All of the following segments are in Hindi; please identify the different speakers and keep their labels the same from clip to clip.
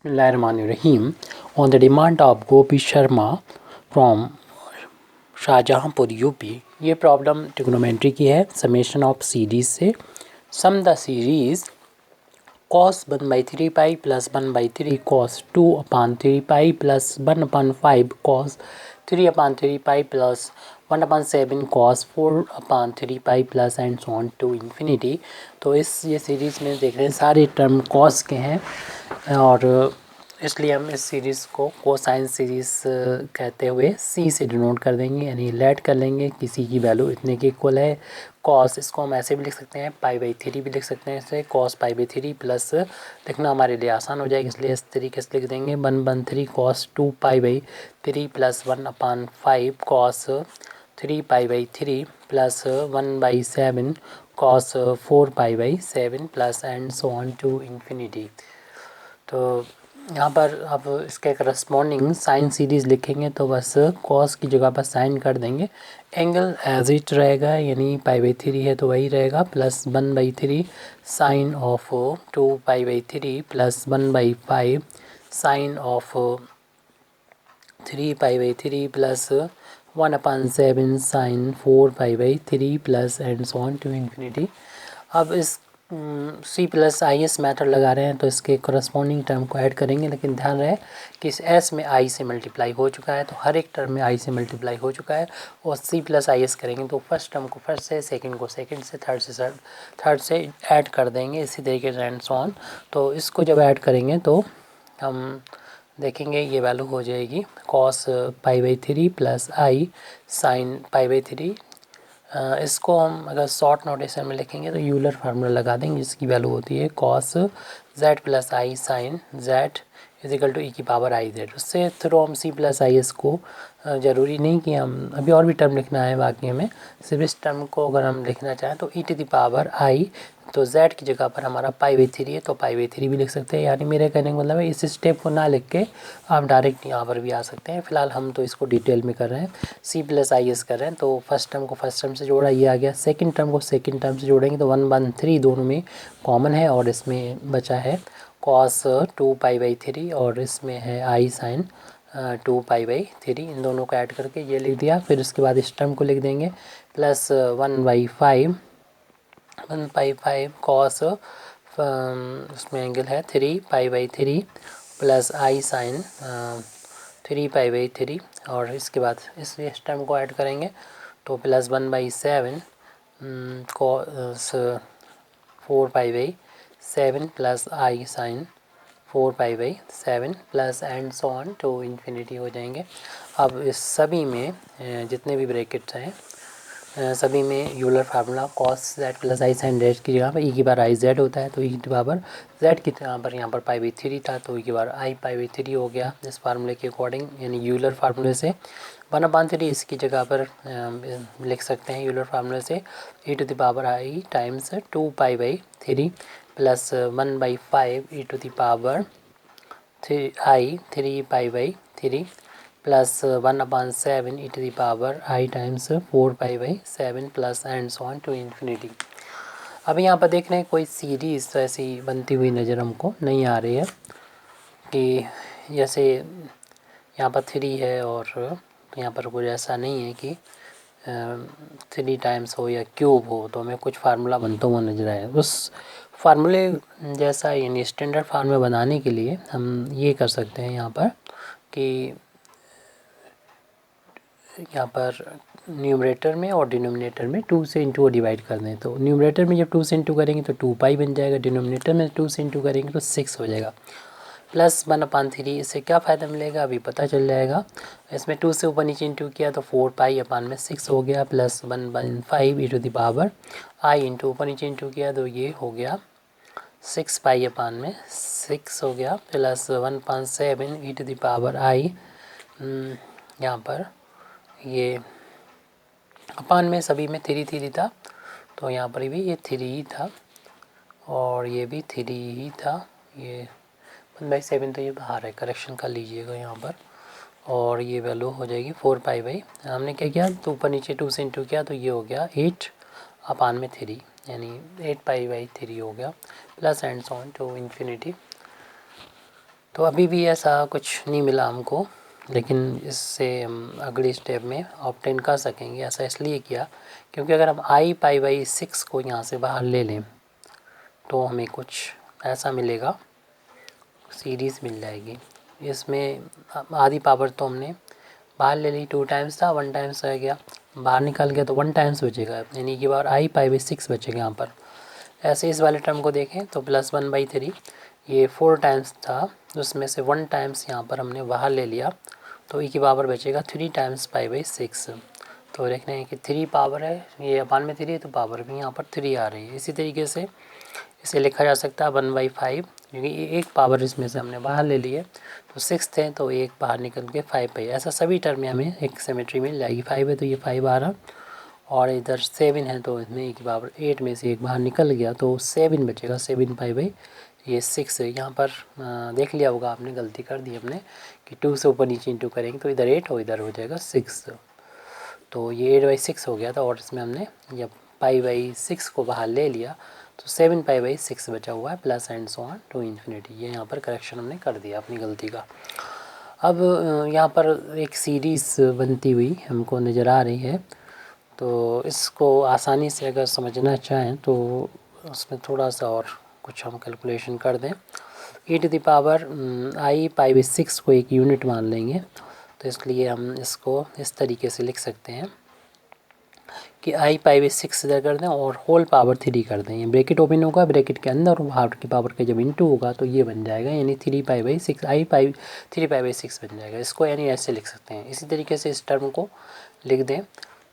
Speaker 1: Bismillahirrahmanirrahim. On the demand of Gopi Sharma from Shahjahanpur UP, ये प्रॉब्लम ट्रिग्नोमेट्री की है समेशन ऑफ सीरीज से. Sum the series cos 1/3 pi plus 1/3 cos 2/3 pi plus 1/5 cos 3/3 pi plus 1/7 cos 4/3 pi plus and so on to infinity. तो ये सीरीज़ में देख रहे हैं सारे टर्म cos के हैं और इसलिए हम इस सीरीज़ को कोसाइन सीरीज़ कहते हुए c से डिनोट कर देंगे, यानी लेट कर लेंगे किसी की वैल्यू इतने के इक्वल है. कॉस इसको हम ऐसे भी लिख सकते हैं, π/3 भी लिख सकते हैं, इसे cos π/3 प्लस लिखना हमारे लिए आसान हो जाएगा इसलिए इस तरीके से लिख देंगे 1/3 cos 2π/3 plus 1/5 cos 3π/3 plus 1/7 cos 4π/7 plus and so on to infinity. तो यहाँ पर अब इसके करस्पॉन्डिंग साइन सीरीज़ लिखेंगे तो बस कॉस की जगह पर साइन कर देंगे. एंगल एज इट रहेगा, यानी π/3 है तो वही रहेगा, plus 1/3 sine of 2π/3 plus 1/5 sine of 3π/3 plus 1/7 sine 4π/3 plus and so on to infinity. अब इस C+IS मेथड लगा रहे हैं तो इसके करस्पॉन्डिंग टर्म को ऐड करेंगे, लेकिन ध्यान रहे कि इस S में I से मल्टीप्लाई हो चुका है, तो हर एक टर्म में I से मल्टीप्लाई हो चुका है. और C+IS करेंगे तो फर्स्ट टर्म को फर्स्ट से, सेकंड को सेकंड से, थर्ड से ऐड कर देंगे, इसी तरीके से एंड सो ऑन. तो इसको जब ऐड करेंगे तो हम देखेंगे ये वैल्यू हो जाएगी cos π/3 प्लस I साइन π/3. इसको हम अगर शॉर्ट नोटेशन में लिखेंगे तो यूलर फार्मूला लगा देंगे जिसकी वैल्यू होती है cos z plus i sine z equal to e⁻IZ. उससे थ्रू हम C+IS को ज़रूरी नहीं कि हम अभी और भी टर्म लिखना है, बाकी हमें सिर्फ इस टर्म को अगर हम लिखना चाहें तो e⁻I, तो z की जगह पर हमारा π/3 है तो π/3 भी लिख सकते हैं. यानी मेरे कहने का मतलब है इस स्टेप को ना लिख के आप डायरेक्ट यहाँ पर भी आ सकते हैं. फ़िलहाल हम तो इसको डिटेल में कर रहे हैं, C+IS कर रहे हैं. तो फर्स्ट टर्म को फर्स्ट टर्म से जोड़ा, ये आ गया. सेकंड टर्म को सेकंड टर्म से जोड़ेंगे तो 1/3 दोनों में कॉमन है और इसमें बचा है cos 2π/3 और इसमें है I साइन 2π/3. इन दोनों को ऐड करके ये लिख दिया. फिर उसके बाद इस टर्म को लिख देंगे प्लस 1/5 cos उसमें एंगल है 3π/3 प्लस I साइन 3π/3 और इसके बाद इस टर्म को ऐड करेंगे तो plus 1/7 cos 4π/7 plus I sine 4π/7 plus and so on to infinity हो जाएंगे. अब इस सभी में जितने भी ब्रैकेट्स हैं सभी में Euler formula cos z plus i sine z की जगह पर e⁻IZ होता है, तो e⁻z की जगह पर यहाँ पर π/3 था तो e⁻I π/3 हो गया इस फार्मूले के अकॉर्डिंग, यानी यूलर फार्मूले से 1/3 इसकी जगह पर लिख सकते हैं यूलर फार्मूले से e⁻I times 2π/3 plus 1/5 e⁻I 3π/3 plus 1/7 e⁻I times 4π/7 plus and so on to infinity. अब यहाँ पर देख रहे हैं कोई सीरीज़ तो ऐसी बनती हुई नज़र हमको नहीं आ रही है कि जैसे यहाँ पर 3 है और यहाँ पर कुछ ऐसा नहीं है कि 3 टाइम्स हो या क्यूब हो, तो हमें कुछ फार्मूला बनता हुआ नजर आए. उस फार्मूले जैसा यानी स्टैंडर्ड फार्मूला बनाने के लिए हम ये कर सकते हैं यहाँ पर कि यहाँ पर न्यूमरेटर में और डिनोमिनेटर में 2 से इंटू डिवाइड कर दें. तो न्यूमरेटर में जब 2 से इंटू करेंगे तो 2π बन जाएगा, डिनोमिनेटर में 2 से इंटू करेंगे तो 6 हो जाएगा. प्लस 1/3 इससे क्या फ़ायदा मिलेगा अभी पता चल जाएगा. इसमें 2 से ऊपर नीचे इंटू किया तो 4π/6 हो गया, प्लस 1/5 e⁻I इंटू ऊपर नीचे इंटू किया तो ये हो गया 6π/6 हो गया, प्लस 1/7 e⁻I यहाँ पर ये अपान में सभी में 3 था तो यहाँ पर भी ये 3 ही था और ये भी 3 ही था. ये 1/7 तो ये बाहर है, करेक्शन कर लीजिएगा यहाँ पर. और ये वैल्यू हो जाएगी 4π हमने क्या किया तो ऊपर नीचे 2 से इंटू किया तो ये हो गया 8/3 यानी 8π/3 हो गया, plus and so on to infinity. तो अभी भी ऐसा कुछ नहीं मिला हमको, लेकिन इससे हम अगली स्टेप में ऑब्टेन कर सकेंगे। ऐसा इसलिए किया क्योंकि अगर हम आई पाई बाई 6 को यहाँ से बाहर ले लें तो हमें कुछ ऐसा मिलेगा, सीरीज़ मिल जाएगी। इसमें आधी पावर तो हमने बाहर ले ली, 2 टाइम्स था, 1 टाइम्स रह गया, बाहर निकाल गया तो 1 टाइम्स बचेगा, यानी कि बार आई पाई बाई 6 बचेगा यहाँ पर। ऐसे इस वाले टर्म को देखें तो +1/3 ये 4 टाइम्स था, उसमें से 1 टाइम्स यहाँ पर हमने बाहर ले लिया तो ई की पावर बचेगा 3 टाइम्स पाई बाई 6। तो देख रहे हैं कि 3 पावर है, ये अपान में 3 है तो पावर भी यहाँ पर 3 आ रही है। इसी तरीके से इसे लिखा जा सकता है 1/5, क्योंकि एक पावर इसमें से हमने बाहर ले ली है तो 6 थे तो एक बाहर निकल के 5 पे। ऐसा सभी टर्म में हमें एक सिमेट्री मिल जाएगी। 5 है तो ये 5 आ रहा, और इधर 7 है तो इसमें एक पावर 8 में से एक बाहर निकल गया तो 7 बचेगा। 7 पाई बाई ये 6 है। यहाँ पर देख लिया होगा आपने, गलती कर दी हमने कि 2 से ऊपर नीचे इंटू करेंगे तो इधर 8 और इधर हो जाएगा 6, तो ये 8/6 हो गया था। और इसमें हमने जब π/6 को बाहर ले लिया तो 7 π/6 बचा हुआ है, plus and so on to infinity. ये यहाँ पर करेक्शन हमने कर दिया अपनी गलती का। अब यहाँ पर एक सीरीज़ बनती हुई हमको नज़र आ रही है, तो इसको आसानी से अगर समझना चाहें तो उसमें थोड़ा सा और कुछ हम कैलकुलेशन कर दें। e⁻i π/6 को एक यूनिट मान लेंगे, तो इसलिए हम इसको इस तरीके से लिख सकते हैं कि i π/6 इधर कर दें और होल पावर 3 कर दें। ये ब्रैकेट ओपन होगा, ब्रैकेट के अंदर और बाहर की पावर का जब इंटू होगा तो ये बन जाएगा, यानी 3π/6 3π/6 बन जाएगा। इसको यानी ऐसे लिख सकते हैं। इसी तरीके से इस टर्म को लिख दें,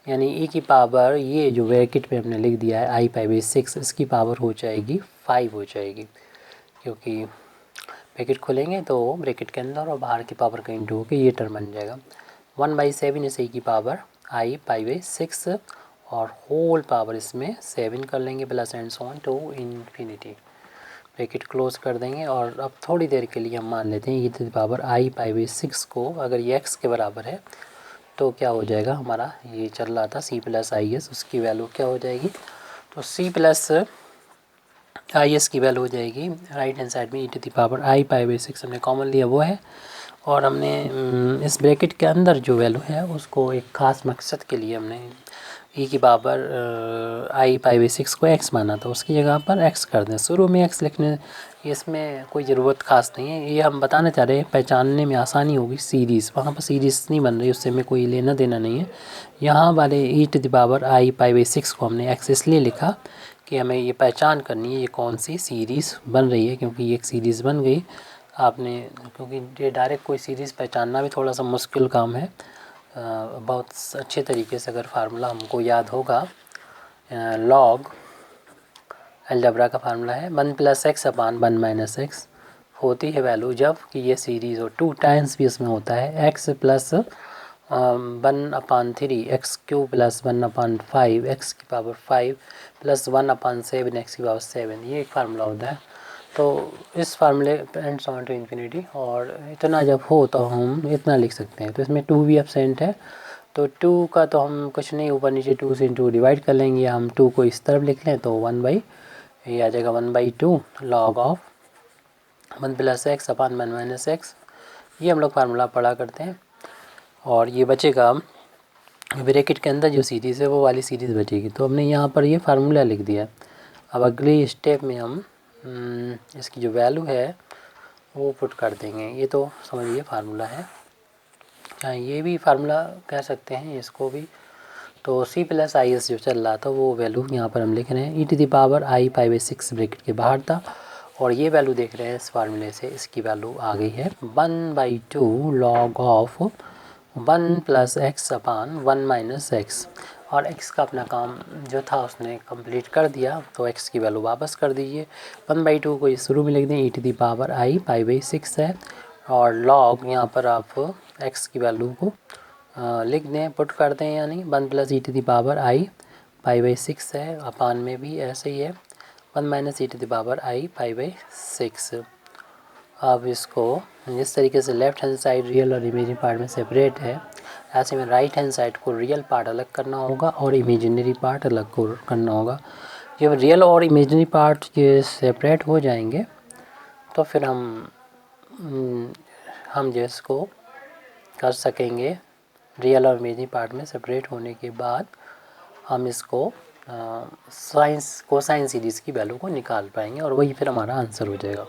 Speaker 1: यानी ई की पावर ये जो ब्रैकेट में हमने लिख दिया है i π/6, इसकी पावर हो जाएगी 5 हो जाएगी, क्योंकि ब्रैकेट खोलेंगे तो ब्रैकेट के अंदर और बाहर की पावर का इंटू होकर ये टर्म बन जाएगा 1/7 इस ई की पावर i π/6 और होल पावर इसमें 7 कर लेंगे, plus and so on to infinity. Bracket close कर देंगे और अब थोड़ी देर के लिए हम मान लेते हैं ये की पावर i π/6 को, अगर ये x के बराबर है तो क्या हो जाएगा, हमारा ये चल रहा था c+is, उसकी वैल्यू क्या हो जाएगी, तो c+is की वैल्यू हो जाएगी राइट हैंड साइड में e⁻i π/6 हमने कॉमन लिया वो है, और हमने इस ब्रैकेट के अंदर जो वैल्यू है उसको एक ख़ास मकसद के लिए हमने ई की पावर i π/6 को x माना, तो उसकी जगह पर x कर दें। शुरू में x लिखने इसमें कोई ज़रूरत ख़ास नहीं है, ये हम बताना चाह रहे हैं पहचानने में आसानी होगी। सीरीज़ वहाँ पर सीरीज़ नहीं बन रही, उससे में कोई लेना देना नहीं है। यहाँ वाले e⁻i π/6 को हमने x इसलिए लिखा कि हमें ये पहचान करनी है ये कौन सी सीरीज़ बन रही है, क्योंकि ये एक सीरीज़ बन गई आपने, क्योंकि ये डायरेक्ट कोई सीरीज़ पहचानना भी थोड़ा सा मुश्किल काम है। बहुत अच्छे तरीके से अगर फार्मूला हमको याद होगा, लॉग अलजेब्रा का फार्मूला है 1 + x/1 - x होती है वैल्यू जब कि ये सीरीज़ हो, 2 टाइम्स भी इसमें होता है x + 1/3 x³ + 1/5 x की पावर 5 + 1/7 x की पावर 7, ये एक फार्मूला होता है। तो इस फार्मूले and so on to infinity, और इतना जब हो तो हम इतना लिख सकते हैं। तो इसमें 2 भी एब्सेंट है, तो 2 का तो हम कुछ नहीं, ऊपर नीचे 2 से 2 डिवाइड कर लेंगे, या हम 2 को इस तरफ लिख लें तो ये आ जाएगा 1/2 log ऑफ 1 + x/1 - x। ये हम लोग फार्मूला पढ़ा करते हैं, और ये बचेगा ब्रैकेट के अंदर जो सीरीज़ है वो वाली सीरीज़ बचेगी। तो हमने यहाँ पर ये फार्मूला लिख दिया। अब अगली स्टेप में हम इसकी जो वैल्यू है वो पुट कर देंगे। ये तो समझिए फार्मूला है, या ये भी फार्मूला कह सकते हैं इसको भी। तो c+is जो चल रहा था वो वैल्यू यहाँ पर हम लिख रहे हैं e⁻i π/6 ब्रैकेट के बाहर था, और ये वैल्यू देख रहे हैं इस फार्मूले से, इसकी वैल्यू आ गई है 1/2 log ऑफ 1 + x/1 - x, और x का अपना काम जो था उसने कंप्लीट कर दिया, तो x की वैल्यू वापस कर दीजिए। 1/2 को ये शुरू में लिख दें, e⁻i π/6 है, और log यहाँ पर आप x की वैल्यू को लिख दें, पुट कर दें, यानी 1 + e⁻i π/6 है, अपान में भी ऐसे ही है 1 - e⁻i π/6। अब इसको जिस तरीके से लेफ़्ट हैंड साइड रियल और इमेजिनरी पार्ट में सेपरेट है, ऐसे में राइट हैंड साइड को रियल पार्ट अलग करना होगा और इमेजिनरी पार्ट अलग करना होगा। जब रियल और इमेजिनरी पार्ट ये सेपरेट हो जाएंगे तो फिर हम हम जिसको कर सकेंगे रियल और इमेजिनरी पार्ट में सेपरेट होने के बाद हम इसको कोसाइन सीरीज़ की वैल्यू को निकाल पाएंगे और वही फिर हमारा आंसर हो जाएगा।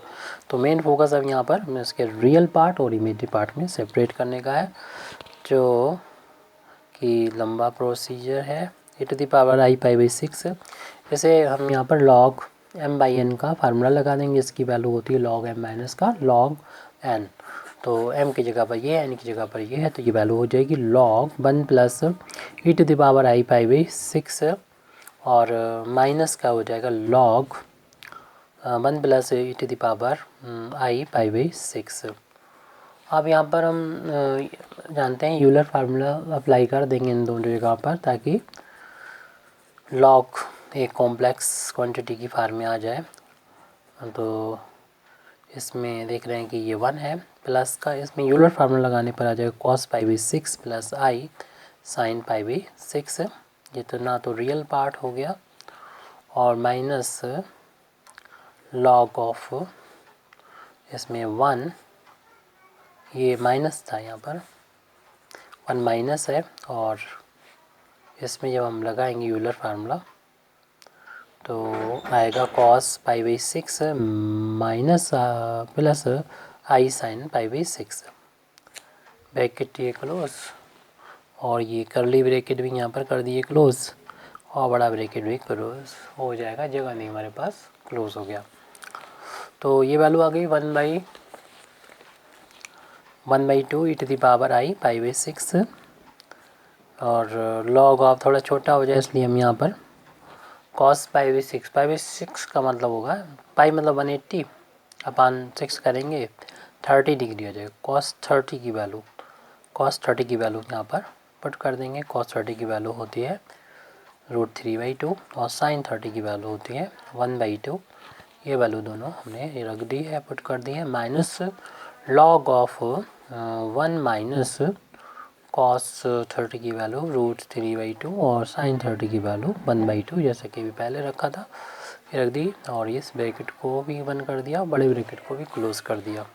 Speaker 1: तो मेन फोकस अब यहाँ पर हमें इसके रियल पार्ट और इमेजिनरी पार्ट में सेपरेट करने का है, जो कि लंबा प्रोसीजर है। e⁻i⁴ इसे हम यहाँ पर log m/n का फार्मूला लगा देंगे। इसकी वैल्यू होती है log m - का log n। तो m की जगह पर ये है, n की जगह पर ये है, तो ये वैल्यू हो जाएगी log 1 + e⁻i⁴ और माइनस का हो जाएगा log 1 + e⁻i⁴। अब यहाँ पर हम जानते हैं यूलर फार्मूला अप्लाई कर देंगे इन दोनों जगह पर, ताकि log एक कॉम्प्लेक्स क्वांटिटी की फार्म में आ जाए। तो इसमें देख रहे हैं कि ये 1 है, प्लस का इसमें यूलर फार्मूला लगाने पर आ जाएगा cos π/6 + i sin π/6। ये तो ना तो रियल पार्ट हो गया और माइनस log ऑफ इसमें 1, ये माइनस था, यहाँ पर 1 माइनस है, और इसमें जब हम लगाएंगे यूलर फार्मूला तो आएगा cos π/6 minus plus i sin π/6। Bracket ये क्लोज और ये करली ब्रैकेट भी यहाँ पर कर दिए क्लोज और बड़ा ब्रैकेट भी क्लोज हो जाएगा, जगह नहीं हमारे पास, क्लोज हो गया। तो ये वैल्यू आ गई 1/2 e⁻i⁴ और log ऑफ थोड़ा छोटा हो जाए इसलिए हम यहाँ पर cos π/6 का मतलब होगा पाई मतलब 180 अपान 6 करेंगे 30 डिग्री आ जाएगा। cos 30 की वैल्यू यहाँ पर पुट कर देंगे। cos 30 की वैल्यू होती है √3/2 और sin 30 की वैल्यू होती है 1/2। ये वैल्यू दोनों हमने रख दी है, पुट कर दी है। Minus log of 1 minus cos 30 की वैल्यू √3/2 और sin 30 की वैल्यू 1/2, जैसे कि भी पहले रखा था, ये रख दी। और इस ब्रैकेट को भी बंद कर दिया, बड़े ब्रैकेट को भी क्लोज कर दिया।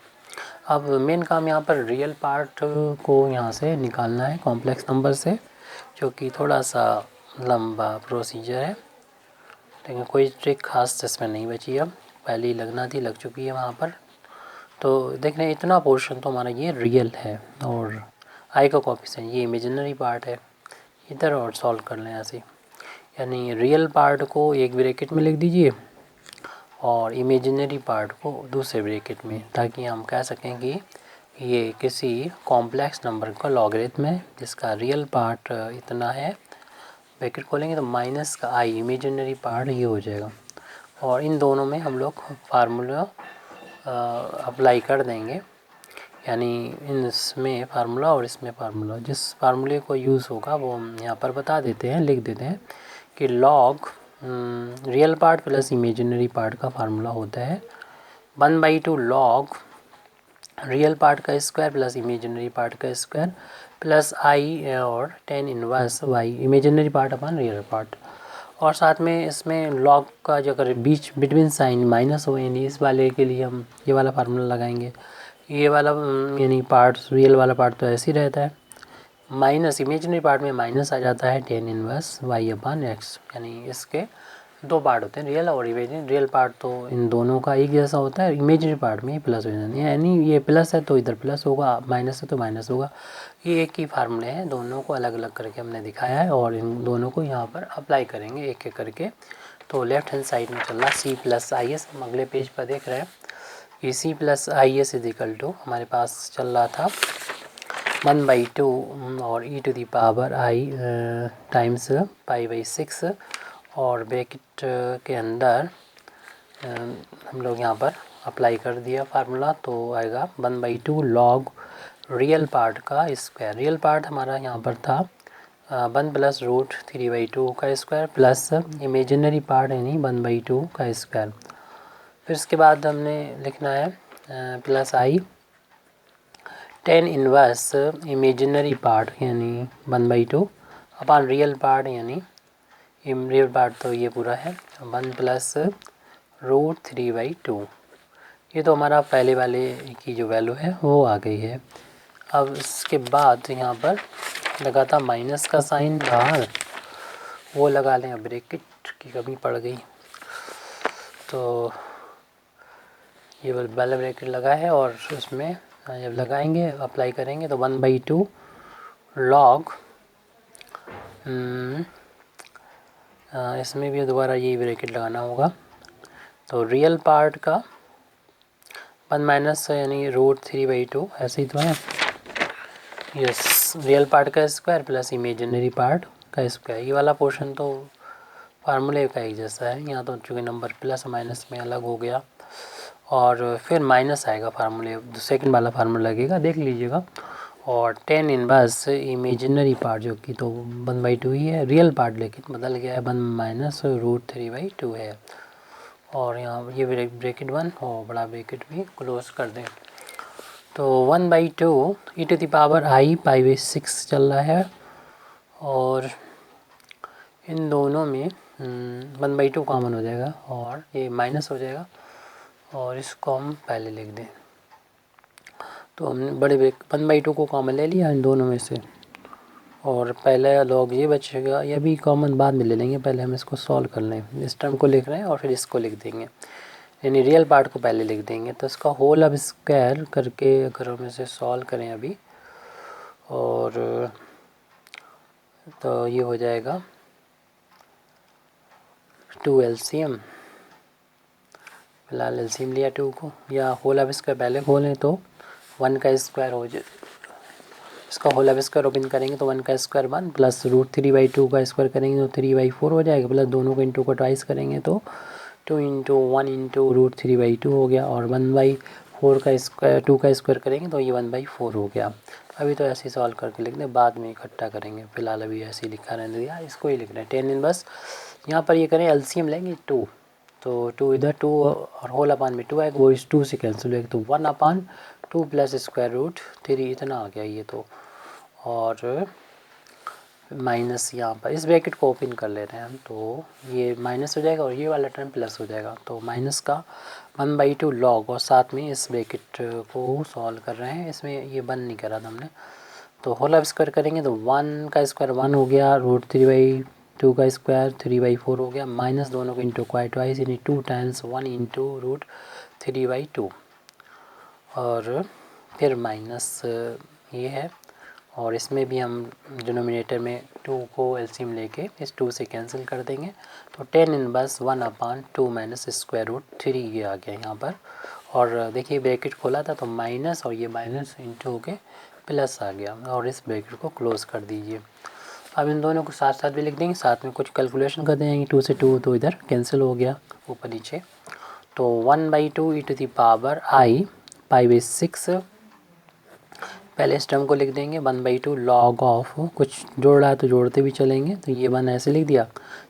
Speaker 1: अब मेन काम यहाँ पर रियल पार्ट को यहाँ से निकालना है कॉम्प्लेक्स नंबर से, जो कि थोड़ा सा लंबा प्रोसीजर है, लेकिन कोई ट्रिक खास इसमें नहीं बची। अब पहले ही लगना थी, लग चुकी है वहाँ पर। तो देख रहे हैं इतना पोर्शन तो हमारा ये रियल है और आई का कोएफिशिएंट ये इमेजिनरी पार्ट है। इधर और सॉल्व कर लें ऐसे, यानी रियल पार्ट को एक ब्रैकेट में लिख दीजिए और इमेजिनरी पार्ट को दूसरे ब्रैकेट में, ताकि हम कह सकें कि ये किसी कॉम्प्लेक्स नंबर का लॉगरिथम है जिसका रियल पार्ट इतना है। ब्रैकेट खोलेंगे तो माइनस का आई इमेजिनरी पार्ट ये हो जाएगा, और इन दोनों में हम लोग फार्मूला अप्लाई कर देंगे, यानी इसमें फार्मूला और इसमें फार्मूला। जिस फार्मूले को यूज़ होगा वो हम यहाँ पर बता देते हैं, लिख देते हैं कि log real part plus imaginary part का फार्मूला होता है 1/2 log रियल पार्ट का स्क्वायर प्लस इमेजिनरी पार्ट का स्क्वायर प्लस i और tan inverse y imaginary part upon real part. और साथ में इसमें log का जो अगर बीच बिटवीन साइन माइनस हो, यानी इस वाले के लिए हम ये वाला फार्मूला लगाएंगे। ये वाला यानी पार्ट रियल वाला पार्ट तो ऐसे ही रहता है, माइनस इमेजिनरी पार्ट में माइनस आ जाता है tan इनवर्स y/x, यानी इसके दो पार्ट होते हैं रियल और इमेजिनरी। रियल पार्ट तो इन दोनों का एक जैसा होता है, इमेजिनरी पार्ट में प्लस हो जाता है, यानी ये प्लस है तो इधर प्लस होगा, माइनस है तो माइनस होगा। ये एक ही फार्मूले हैं, दोनों को अलग अलग करके हमने दिखाया है और इन दोनों को यहाँ पर अप्लाई करेंगे एक एक करके। तो लेफ्ट हैंड साइड में चल रहा C+IS, हम अगले पेज पर देख रहे हैं कि C+IS = हमारे पास चल रहा था 1/2 और e⁻i टाइम्स π/6 और ब्रैकेट के अंदर हम लोग यहाँ पर अप्लाई कर दिया फार्मूला, तो आएगा 1/2 log रियल पार्ट का स्क्वायर। रियल पार्ट हमारा यहाँ पर था 1 + √3/2 का स्क्वायर प्लस इमेजिनरी पार्ट यानी 1/2 का स्क्वायर। फिर इसके बाद हमने लिखना है plus i tan inverse imaginary part यानी 1/2 अपान रियल पार्ट, यानी रियल पार्ट तो ये पूरा है 1 + √3/2। ये तो हमारा पहले वाले की जो वैल्यू है वो आ गई है। अब इसके बाद यहाँ पर लगा था माइनस का साइन बाहर, वो लगा लें। अब ब्रैकेट की कमी पड़ गई तो ये वाला ब्रैकेट लगा है और उसमें जब लगाएंगे अप्लाई करेंगे तो 1/2 लॉग, इसमें भी दोबारा यही ब्रैकेट लगाना होगा। तो रियल पार्ट का 1 माइनस यानी √3/2 ऐसे ही तो है। यस, रियल पार्ट का स्क्वायर प्लस इमेजिनरी पार्ट का स्क्वायर। ये वाला पोर्शन तो फार्मूले का ही जैसा है, यहाँ तो चूँकि नंबर प्लस माइनस में अलग हो गया और फिर माइनस आएगा फार्मूले, सेकंड वाला फार्मूला लगेगा, देख लीजिएगा। और 10 इनवर्स इमेजिनरी पार्ट जो कि तो 1/2 ही है, रियल पार्ट लेकिन बदल गया है, 1 माइनस √3/2 है। और यहाँ ये ब्रैकेट 1 और बड़ा ब्रैकेट भी क्लोज कर दें। तो 1/2 e⁻i π/6 चल रहा है और इन दोनों में 1/2 कॉमन हो जाएगा और ये माइनस हो जाएगा और इसको हम पहले लिख दें। तो हमने बड़े 1/2 को कॉमन ले लिया इन दोनों में से और पहले लॉग ये बचेगा, ये भी कॉमन बाद में ले लेंगे, पहले हम इसको सॉल्व कर लें। इस टर्म को लिख रहे हैं और फिर इसको लिख देंगे, यानी रियल पार्ट को पहले लिख देंगे। तो इसका होल अब स्क्वायर करके अगर हम इसे सॉल्व करें अभी, और तो ये हो जाएगा 2 LCM, फिलहाल LCM लिया 2 को, या होल अब स्क्वायर पहले खोलें तो 1 का स्क्वायर हो जाए, इसका होल अब स्क्वायर ओपन करेंगे तो 1 का स्क्वायर 1 प्लस √3/2 का स्क्वायर करेंगे तो 3/4 हो जाएगा, प्लस दोनों को इंटू को ट्वाइस करेंगे तो 2 × 1 × √3/2 हो गया, और 1/4 का स्क्वायर 2 का स्क्वायर करेंगे तो ये 1/4 हो गया। अभी तो ऐसे ही सॉल्व करके लिख दें, बाद में इकट्ठा करेंगे, फिलहाल अभी ऐसे ही लिखा रहने दिया, इसको ही लिख रहे हैं 10 इनवर्स। यहाँ पर ये करें LCM लेंगे 2, तो 2 इधर 2 और होल अपान में 2 आएगा, वो इस 2 से कैंसिल होगा, तो 1/2 प्लस √3 इतना आ गया ये तो। और माइनस यहाँ पर इस ब्रैकेट को ओपन कर ले रहे हैं हम, तो ये माइनस हो जाएगा और ये वाला टर्म प्लस हो जाएगा, तो माइनस का 1/2 लॉग, और साथ में इस ब्रैकेट को सॉल्व कर रहे हैं, इसमें ये बंद नहीं करा था हमने। तो होल अब स्क्वायर करेंगे तो 1 का स्क्वायर 1 हो गया, √3/2 का स्क्वायर 3/4 हो गया, माइनस दोनों को इंटू ट्वाइस यानी 2 टाइम्स 1 × √3/2, और फिर माइनस ये है, और इसमें भी हम डिनोमिनेटर में 2 को LCM लेके इस 2 से कैंसिल कर देंगे, तो 10 इनवर्स 1/2 माइनस √3 ये आ गया यहाँ पर। और देखिए ब्रैकेट खोला था तो माइनस और ये माइनस इंटू हो के प्लस आ गया, और इस ब्रैकेट को क्लोज कर दीजिए। अब इन दोनों को साथ साथ भी लिख देंगे, साथ में कुछ कैलकुलेशन कर देंगे, 2 से 2 तो इधर कैंसिल हो गया ऊपर नीचे, तो 1/2 e⁻i π/6, पहले इस टर्म को लिख देंगे 1/2 लॉग ऑफ, कुछ जोड़ रहा है तो जोड़ते भी चलेंगे, तो ये 1 ऐसे लिख दिया,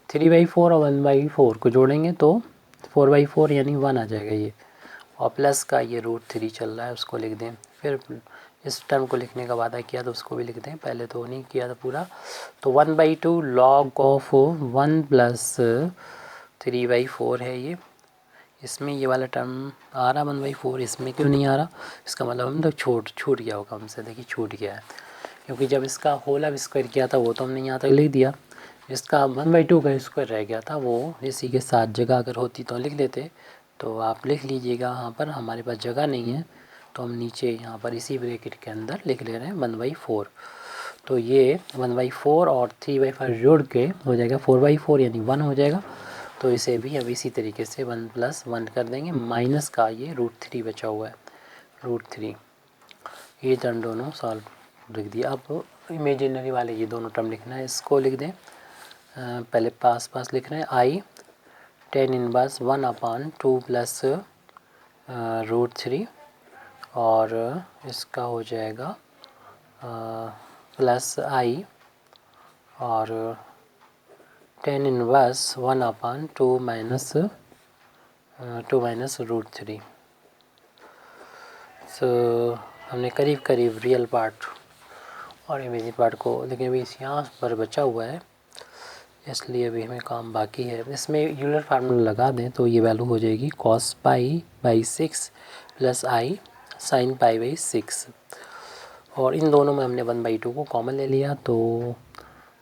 Speaker 1: 3/4 और 1/4 को जोड़ेंगे तो 4/4 यानी 1 आ जाएगा ये, और प्लस का ये √3 चल रहा है उसको लिख दें। फिर इस टर्म को लिखने का वादा किया तो उसको भी लिख दें, पहले तो नहीं किया था पूरा, तो 1/2 लॉग ऑफ 1 प्लस 3/4 है ये, इसमें ये वाला टर्म आ रहा 1/4, इसमें क्यों नहीं आ रहा, इसका मतलब हम तो छूट गया होगा हमसे, देखिए छूट गया है, क्योंकि जब इसका होल अब स्क्वायर किया था वो तो हमने यहाँ तक लिख दिया, इसका 1/2 का स्क्वायर रह गया था, वो इसी के साथ जगह अगर होती तो लिख देते, तो आप लिख लीजिएगा, यहाँ पर हमारे पास जगह नहीं है तो हम नीचे यहाँ पर इसी ब्रैकेट के अंदर लिख ले रहे हैं 1/4, तो ये 1/4 और 3/5 जोड़ के हो जाएगा 4/4 यानी 1 हो जाएगा, तो इसे भी अब इसी तरीके से 1 + 1 कर देंगे, माइनस का ये √3 बचा हुआ है, √3, ये टर्म दोनों सॉल्व लिख दिया। अब इमेजिनरी वाले ये दोनों टर्म लिखना है, इसको लिख दें, पहले पास लिख रहे हैं, i 10 इनवर्स 1/2 प्लस √3, और इसका हो जाएगा प्लस i और 10 इनवर्स 1/2 माइनस √3। सो हमने करीब रियल पार्ट और इमेजिनरी पार्ट को, लेकिन अभी यहाँ पर बचा हुआ है, इसलिए अभी हमें काम बाकी है। इसमें यूलर फार्मूला लगा दें तो ये वैल्यू हो जाएगी cos pi by 6 plus i sine pi by 6, और इन दोनों में हमने 1/2 को कॉमन ले लिया तो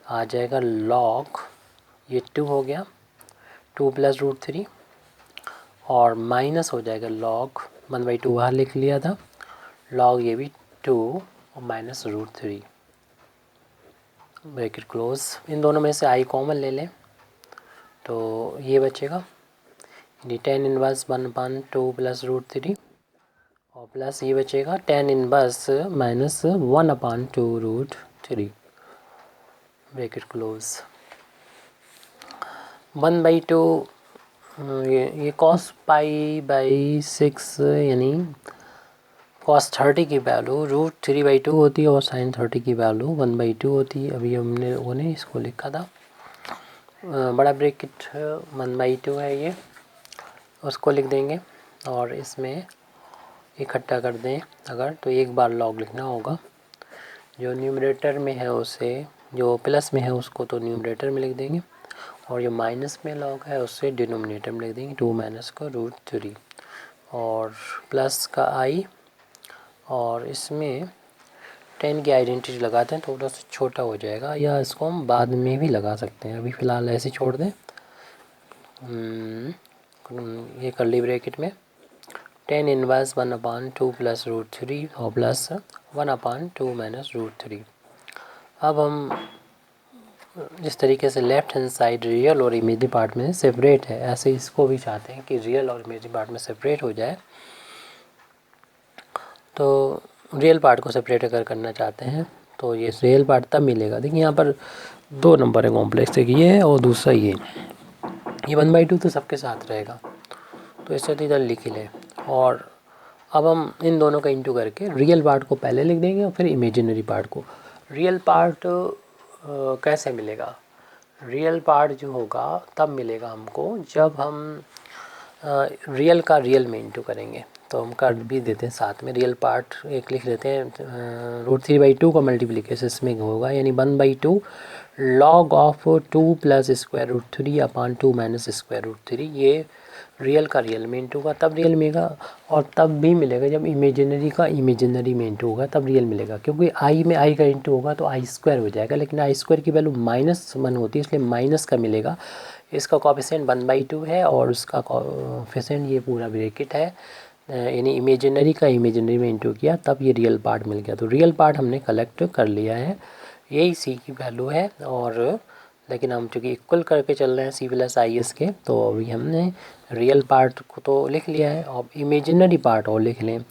Speaker 1: आ जाएगा log, ये 2 हो गया, 2 प्लस रूट 3, और माइनस हो जाएगा log 1/2 बाहर लिख लिया था, log ये भी 2 और माइनस रूट 3, ब्रैकेट क्लोज। इन दोनों में से आई कॉमन ले लें तो ये बचेगा, ये tan इनवर्स 1/2 प्लस रूट 3, और प्लस ये बचेगा tan inverse minus 1/2 root 3, bracket close. 1/2 ये cos पाई बाई 6 यानी cos 30 की वैल्यू रूट 3/2 होती है और sin 30 की वैल्यू 1/2 होती है। अभी हमने लोगों ने इसको लिखा था, बड़ा ब्रैकेट 1/2 है ये, उसको लिख देंगे और इसमें इकट्ठा कर दें अगर तो एक बार log लिखना होगा, जो न्यूमरेटर में है उसे, जो प्लस में है उसको तो न्यूमरेटर में लिख देंगे, और जो माइनस में log है उससे डिनोमिनेटर में लिख देंगे 2 माइनस का रूट 3, और प्लस का आई, और इसमें 10 की आइडेंटिटी लगाते हैं थोड़ा सा छोटा हो जाएगा, या इसको हम बाद में भी लगा सकते हैं, अभी फ़िलहाल ऐसे छोड़ दें। ये कर्ली ब्रैकेट में tan इनवर्स 1/2 प्लस रूट 3 और प्लस 1/2 माइनस रूट 3। अब हम जिस तरीके से लेफ़्ट हैंड साइड रियल और इमेजिनरी पार्ट में सेपरेट है, ऐसे इसको भी चाहते हैं कि रियल और इमेजिनरी पार्ट में सेपरेट हो जाए। तो रियल पार्ट को सेपरेट अगर करना चाहते हैं तो ये रियल पार्ट तब मिलेगा, देखिए यहाँ पर 2 नंबर है कॉम्प्लेक्स, एक ये और दूसरा ये 1/2 तो सबके साथ रहेगा, तो इसे तो इधर लिख ही लें। और अब हम इन दोनों का इंटू करके रियल पार्ट को पहले लिख देंगे और फिर इमेजिनरी पार्ट को। रियल पार्ट कैसे मिलेगा? रियल पार्ट जो होगा तब मिलेगा हमको जब हम रियल का रियल में इंटू करेंगे, तो हम कर भी देते हैं साथ में, रियल पार्ट एक लिख लेते हैं, रूट 3/2 का मल्टीप्लिकेशन इसमें होगा, यानी 1/2 log of 2 plus square root 3/2 minus square root 3, ये रियल का रियल में इंटू होगा तब रियल मिलेगा, और तब भी मिलेगा जब इमेजिनरी का इमेजिनरी में इंटू होगा तब रियल मिलेगा, क्योंकि आई में आई का इंटू होगा तो आई स्क्वायर हो जाएगा, लेकिन आई स्क्वायर की वैल्यू -1 होती है इसलिए माइनस का मिलेगा। इसका कोफिशिएंट 1/2 है और उसका कोफिशिएंट ये पूरा ब्रैकेट है, यानी इमेजिनरी का इमेजिनरी में इंटू किया तब ये रियल पार्ट मिल गया, तो रियल पार्ट हमने कलेक्ट कर लिया है, यही सी की वैल्यू है। और लेकिन हम चूँकि इक्वल करके चल रहे हैं सी प्लस आई एस के, तो अभी हमने रियल पार्ट को तो लिख लिया है, और इमेजिनरी पार्ट और लिख लें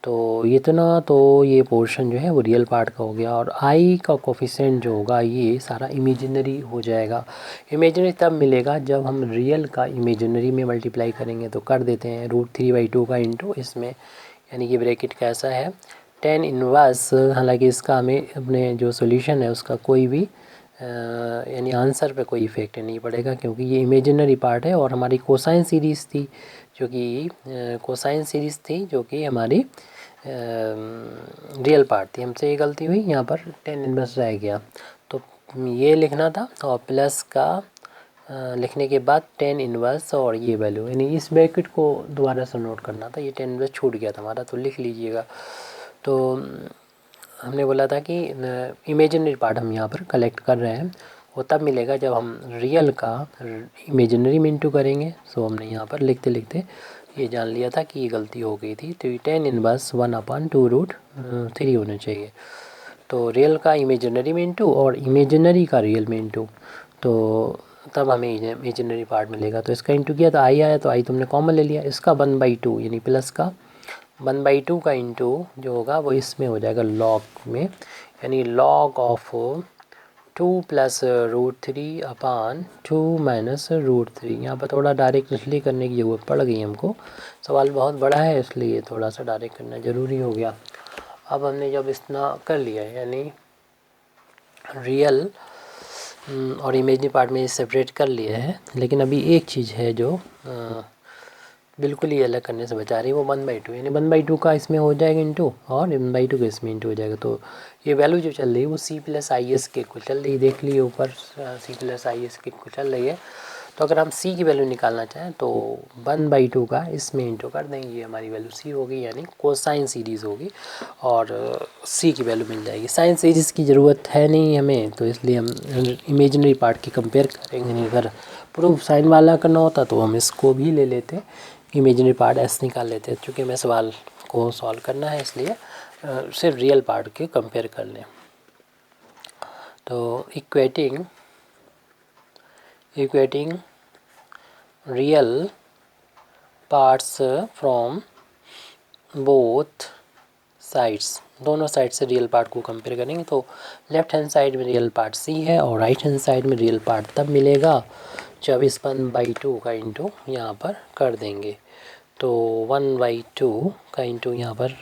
Speaker 1: तो इतना, तो ये पोर्शन जो है वो रियल पार्ट का हो गया, और आई का कोफिशिएंट जो होगा ये सारा इमेजिनरी हो जाएगा। इमेजिनरी तब मिलेगा जब हम रियल का इमेजिनरी में मल्टीप्लाई करेंगे, तो कर देते हैं रूट 3/2 का इंटू इसमें, यानी कि ब्रैकेट कैसा है tan इनवर्स, हालांकि इसका हमें अपने जो सॉल्यूशन है उसका कोई भी यानी आंसर पे कोई इफ़ेक्ट नहीं पड़ेगा, क्योंकि ये इमेजिनरी पार्ट है, और हमारी कोसाइन सीरीज़ थी जो कि कोसाइन सीरीज़ थी जो कि हमारी रियल पार्ट थी, हमसे ये गलती हुई, यहाँ पर tan इनवर्स रह गया, तो ये लिखना था, और प्लस का लिखने के बाद tan इनवर्स और ये वैल्यू, यानी इस ब्रैकेट को दोबारा से नोट करना था, ये tan इनवर्स छूट गया था हमारा, तो लिख लीजिएगा। तो हमने बोला था कि इमेजिनरी पार्ट हम यहाँ पर कलेक्ट कर रहे हैं, वो तब मिलेगा जब हम रियल का इमेजिनरी में इंटू करेंगे। सो हमने यहाँ पर लिखते लिखते ये जान लिया था कि ये गलती हो गई थी, तो ये tan इनवर्स 1/2 रूट 3 होना चाहिए, तो रियल का इमेजिनरी में इंटू और इमेजिनरी का रियल में इंटू, तो तब हमें इमेजिनरी पार्ट मिलेगा। तो इसका इंटू किया तो आई आया, तो आई तुमने कॉमन ले लिया, इसका 1/2 यानी प्लस का 1/2 का इंटू जो होगा वो इसमें हो जाएगा लॉग में, यानी log of 2 plus root 3/2 minus root 3। यहाँ पर थोड़ा डायरेक्ट इसलिए करने की ज़रूरत पड़ गई हमको, सवाल बहुत बड़ा है इसलिए थोड़ा सा डायरेक्ट करना ज़रूरी हो गया। अब हमने जब इतना कर लिया है, यानी रियल और इमेजिनरी पार्ट में सेपरेट कर लिया है, लेकिन अभी एक चीज़ है जो बिल्कुल ही अलग करने से बचा रही है वो 1/2, यानी 1/2 का इसमें हो जाएगा इंटू और 1/2 का इसमें इंटू हो जाएगा। तो ये वैल्यू जो चल रही है वो C+IS के इक्वल चल रही है, देख लीजिए ऊपर C+IS के इक्वल चल रही है। तो अगर हम C की वैल्यू निकालना चाहें तो 1/2 का इसमें इंटू कर देंगे, ये हमारी वैल्यू C होगी, यानी कोसाइन सीरीज़ होगी और C की वैल्यू मिल जाएगी। साइन सीरीज़ की ज़रूरत है नहीं हमें, तो इसलिए हम इमेजिनरी पार्ट की कंपेयर करेंगे नहीं। अगर प्रूफ साइन वाला करना होता तो हम इसको भी ले लेते, इमेजिनरी पार्ट S निकाल लेते। चूँकि हमें सवाल को सॉल्व करना है इसलिए सिर्फ रियल पार्ट के कंपेयर कर लें। तो equating real parts from both sides, दोनों साइड से रियल पार्ट को कंपेयर करेंगे तो लेफ्ट हैंड साइड में रियल पार्ट C है और राइट हैंड साइड में रियल पार्ट तब मिलेगा जब इस 1/2 का इंटू यहाँ पर कर देंगे। तो 1/2 का इंटू यहाँ पर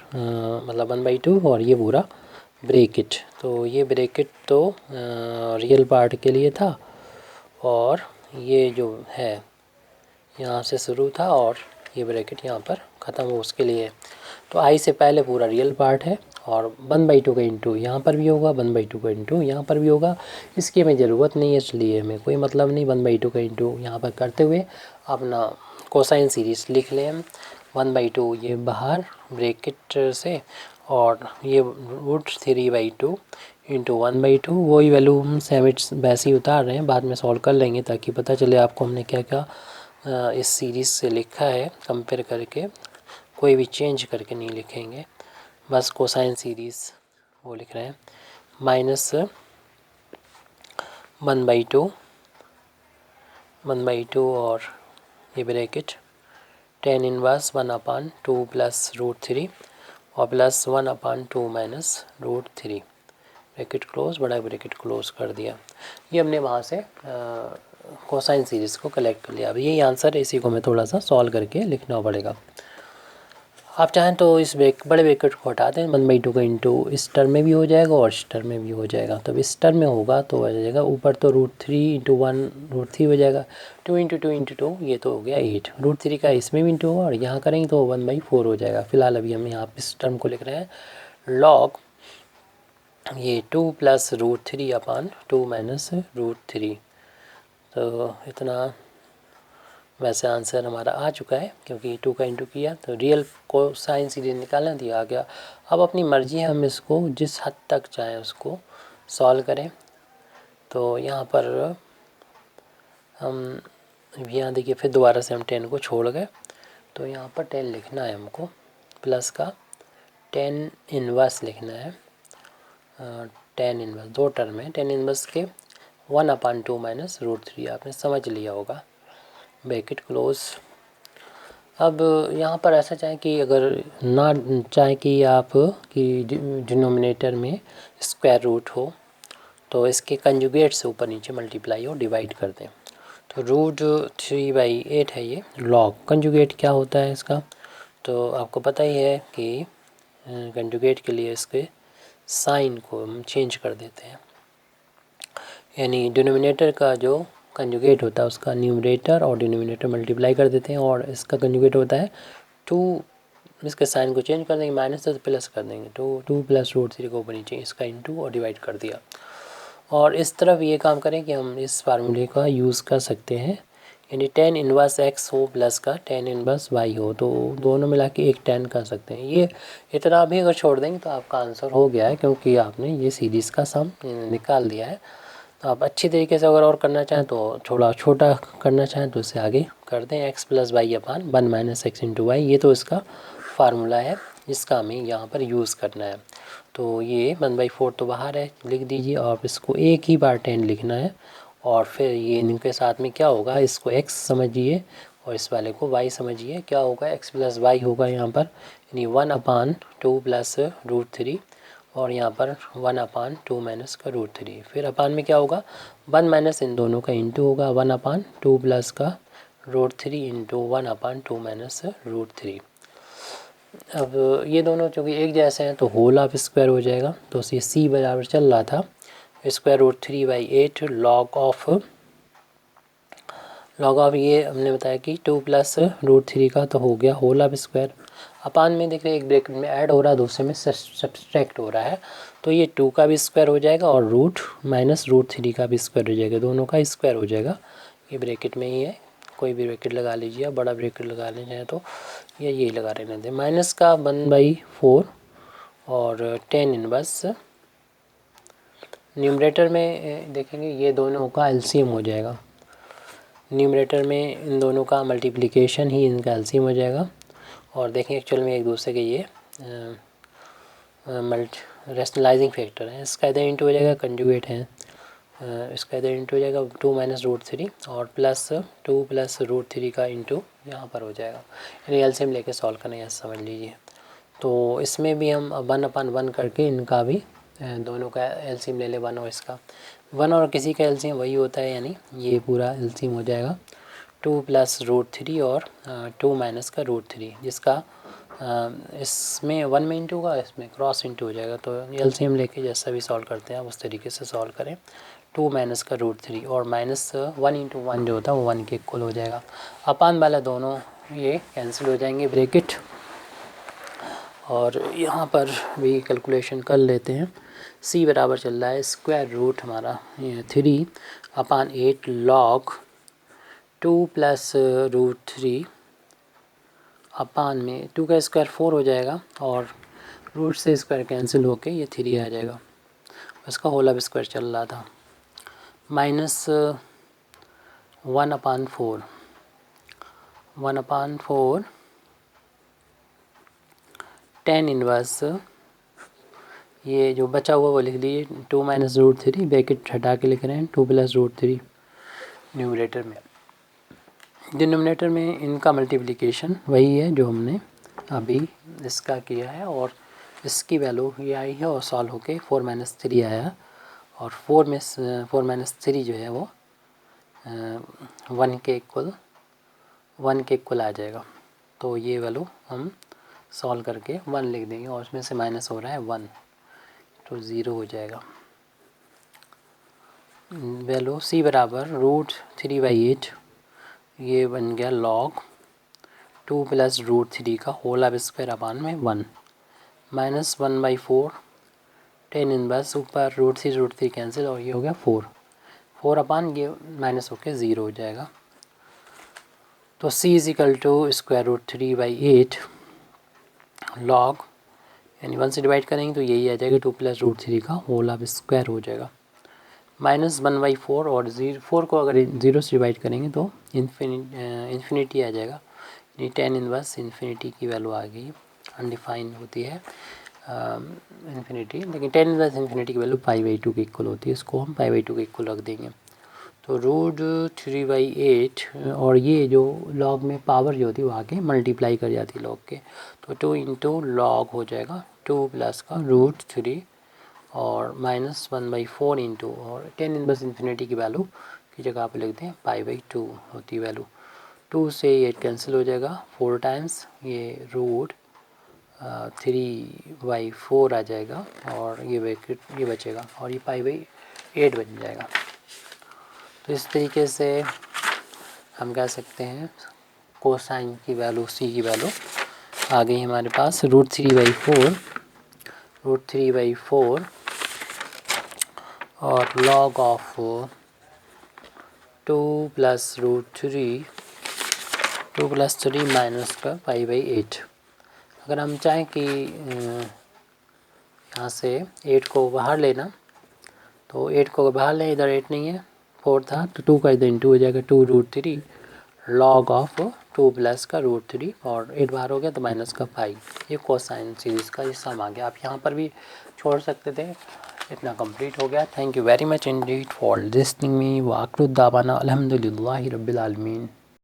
Speaker 1: मतलब 1/2 और ये पूरा ब्रैकेट, तो ये ब्रैकेट तो रियल पार्ट के लिए था और ये जो है यहाँ से शुरू था और ये ब्रैकेट यहाँ पर ख़त्म हो उसके लिए। तो I से पहले पूरा रियल पार्ट है और 1/2 का इंटू यहाँ पर भी होगा, 1/2 का इंटू यहाँ पर भी होगा। इसकी हमें ज़रूरत नहीं है इसलिए हमें कोई मतलब नहीं 1/2 का इंटू यहाँ पर करते हुए अपना कोसाइन सीरीज़ लिख लें हम। 1/2 ये बाहर ब्रैकेट से और ये √3/2 इंटू 1/2, वही वैल्यू हम सेमिट्स वैसे ही उतार रहे हैं, बाद में सॉल्व कर लेंगे ताकि पता चले आपको हमने क्या क्या इस सीरीज़ से लिखा है कंपेयर करके, कोई भी चेंज करके नहीं लिखेंगे, बस कोसाइन सीरीज़ वो लिख रहे हैं। माइनस 1/2 और ये ब्रैकेट tan इनवर्स 1/2 प्लस √3 और प्लस 1/2 माइनस √3, ब्रैकेट क्लोज, बड़ा ब्रैकेट क्लोज कर दिया। ये हमने वहाँ से कोसाइन सीरीज़ को कलेक्ट कर लिया। अब यही आंसर है, इसी को हमें थोड़ा सा सॉल्व करके लिखना पड़ेगा। आप चाहें तो इस बड़े ब्रैकेट को हटा दें, 1/2 का इंटू इस टर्म में भी हो जाएगा और इस टर्म में भी हो जाएगा। तब इस टर्म में होगा तो हो जाएगा ऊपर तो √3 इंटू 1 √3 हो जाएगा, 2 इंटू 2 इंटू 2 ये तो हो गया 8, √3 का इसमें भी इंटू होगा और यहाँ करेंगे तो 1/4 हो जाएगा। फिलहाल अभी हम यहाँ इस टर्म को लिख रहे हैं लॉग ये 2 प्लस √3/2 माइनस √3। तो इतना वैसे आंसर हमारा आ चुका है क्योंकि 2 का इंटू किया तो रियल को साइन सीरीज निकालना दिया आ गया। अब अपनी मर्जी है, हम इसको जिस हद तक चाहें उसको सॉल्व करें। तो यहाँ पर हम यहाँ देखिए फिर दोबारा से हम 10 को छोड़ गए, तो यहाँ पर 10 लिखना है हमको, प्लस का tan इनवर्स लिखना है। tan इनवर्स दो टर्म है, tan इनवर्स के 1/2 माइनस √3 आपने समझ लिया होगा, ब्रैकेट क्लोज। अब यहाँ पर ऐसा चाहें कि अगर ना चाहें कि आप कि डिनोमिनेटर में स्क्वायर रूट हो तो इसके कंजुगेट से ऊपर नीचे मल्टीप्लाई और डिवाइड कर दें। तो √3/8 है ये। लॉग कंजुगेट क्या होता है इसका, तो आपको पता ही है कि कंजुगेट के लिए इसके साइन को हम चेंज कर देते हैं, यानी डिनोमिनेटर का जो कंजुगेट होता है उसका न्यूमरेटर और डिनोमिनेटर मल्टीप्लाई कर देते हैं और इसका कंजुगेट होता है 2, इसके साइन को चेंज कर देंगे, माइनस से प्लस कर देंगे, तो 2 प्लस √3 को ऊपर नीचे इसका इंटू और डिवाइड कर दिया। और इस तरफ ये काम करें कि हम इस फार्मूले का यूज़ कर सकते हैं, यानी tan इनवर्स x हो प्लस का tan इनवर्स y हो, तो दोनों मिला के एक tan कर सकते हैं। ये इतना भी अगर छोड़ देंगे तो आपका आंसर हो गया है क्योंकि आपने ये सीरीज़ का सम निकाल दिया है। तो आप अच्छी तरीके से अगर और करना चाहें तो थोड़ा छोटा करना चाहें तो इसे आगे कर दें, x प्लस वाई अपान 1 माइनस एक्स इंटू वाई, ये तो इसका फार्मूला है जिसका हमें यहाँ पर यूज़ करना है। तो ये 1/4 तो बाहर है, लिख दीजिए और इसको एक ही बार 10 लिखना है और फिर ये इनके साथ में क्या होगा, इसको x समझिए और इस वाले को y समझिए, क्या होगा x प्लस वाई होगा यहाँ पर, यानी 1/2 प्लस √3 और यहाँ पर 1/2 माइनस का √3, फिर अपान में क्या होगा 1 माइनस इन दोनों का इंटू होगा 1/2 प्लस का √3 इंटू 1/2 माइनस √3। अब ये दोनों चूँकि एक जैसे हैं तो होल ऑफ स्क्वायर हो जाएगा, तो ये c बराबर चल रहा था स्क्वायर √3/8 लॉग लॉग ऑफ ये हमने बताया कि 2 प्लस रूट 3 का तो हो गया होल ऑफ स्क्वायर। अपान में देख रहे एक ब्रैकेट में ऐड हो रहा है, दूसरे में सब्सट्रैक्ट हो रहा है, तो ये 2 का भी स्क्वायर हो जाएगा और रूट माइनस रूट 3 का भी स्क्वायर हो जाएगा, दोनों का स्क्वायर हो जाएगा। ये ब्रैकेट में ही है, कोई भी ब्रैकेट लगा लीजिए, आप बड़ा ब्रैकेट लगा लीजिए तो ये लगा रहने दें। माइनस का 1/4 और 10 इनवर्स। न्यूमरेटर में देखेंगे ये दोनों का एलसीएम हो जाएगा, न्यूमरेटर में इन दोनों का मल्टीप्लिकेशन ही इनका एलसीएम हो जाएगा। और देखें एक्चुअल में एक दूसरे के ये रेशनलाइजिंग फैक्टर है, इसका इधर इंटू हो जाएगा, कंजुगेट है, इसका इधर इंटू हो जाएगा 2 माइनस रूट 3 और प्लस 2 प्लस रूट 3 का इंटू यहाँ पर हो जाएगा। यानी एलसीएम लेके सॉल्व करना है, समझ लीजिए। तो इसमें भी हम 1/1 करके इनका भी दोनों का एलसीएम ले ले, 1 और इसका 1 और किसी का एलसीएम वही होता है, यानी ये पूरा एलसीएम हो जाएगा 2 प्लस रूट 3 और 2 माइनस का रूट 3, जिसका इसमें 1 में इंटू होगा, इसमें क्रॉस इंटू हो जाएगा। तो एलसीएम लेके जैसा भी सॉल्व करते हैं आप उस तरीके से सॉल्व करें। 2 माइनस का रूट 3 और माइनस 1 इंटू 1 जो होता है वो 1 के इक्वल हो जाएगा। अपान वाला दोनों ये कैंसिल हो जाएंगे ब्रैकेट, और यहाँ पर भी कैलकुलेशन कर लेते हैं। c बराबर चल रहा है स्क्वायर रूट हमारा 3/8 लॉग 2 प्लस रूट 3 अपान में 2 का स्क्वायर 4 हो जाएगा और रूट से स्क्वायर कैंसिल होके ये 3 आ जाएगा, इसका होल ऑफ स्क्वायर चल रहा था। माइनस 1/4 10 इनवर्स, ये जो बचा हुआ वो लिख लीजिए 2 माइनस रूट 3, ब्रैकेट हटा के लिख रहे हैं 2 प्लस रूट 3 न्यूमरेटर में। डिनोमिनेटर में इनका मल्टीप्लिकेशन वही है जो हमने अभी इसका किया है, और इसकी वैल्यू ये आई है और सॉल्व होके 4 माइनस 3 आया, और 4 माइनस 3 जो है वो 1 के इक्वल आ जाएगा। तो ये वैल्यू हम सॉल्व करके 1 लिख देंगे और उसमें से माइनस हो रहा है 1, तो 0 हो जाएगा। वैल्यू c बराबर रूट 3/8, ये बन गया लॉग 2 प्लस रूट 3 का होल ऑफ स्क्वायर अपान में 1, माइनस 1/4 10 इनवर्स, ऊपर रूट 3 कैंसिल और ये हो गया 4 अपान ये माइनस होके 0 हो जाएगा। तो c is equal to square root 3/8 log, यानी 1 से डिवाइड करेंगे तो यही आ जाएगा 2 प्लस रूट 3 का होल ऑफ स्क्वायर हो जाएगा, माइनस 1/4 और 4 को अगर 0 से डिवाइड करेंगे तो इन्फिनिटी आ जाएगा, यानी 10 इनवर्स इन्फिनिटी की वैल्यू आ गई। अनडिफाइन होती है इन्फिनिटी, लेकिन 10 इनवर्स इन्फिनिटी की वैल्यू π/2 के इक्वल होती है, इसको हम π/2 के इक्वल रख देंगे। तो रूट 3/8 और ये जो लॉग में पावर जो होती है वो आके मल्टीप्लाई कर जाती है लॉग के, तो 2 इंटू लॉग हो जाएगा 2 प्लस का रूट 3 और माइनस 1/4 इंटू, और 10 इनवर्स इन्फिनिटी की वैल्यू की जगह आप लिखते हैं π/2 होती है वैल्यू। 2 से ये कैंसिल हो जाएगा 4 टाइम्स, ये रूट 3/4 आ जाएगा और ये बचेगा और ये π/8 बन जाएगा। तो इस तरीके से हम कह सकते हैं कोसाइन की वैल्यू c की वैल्यू आ गई हमारे पास रूट 3/4 और log of 2 plus root 3 minus का π/8। अगर हम चाहें कि यहाँ से 8 को बाहर लेना, तो 8 को बाहर लें, इधर 8 नहीं है 4 था, तो 2 का इधर इंटू हो जाएगा 2 रूट 3 लॉग ऑफ 2 प्लस का रूट 3 और 8 बाहर हो गया तो माइनस का पाई। ये कोसाइन सीरीज़ का ये सम आ गया। आप यहाँ पर भी छोड़ सकते थे। इतना कंप्लीट हो गया। Thank you very much indeed for listening me. वाक़िर दावाना अल्हम्दुलिल्लाहि रब्बिल आलमीन।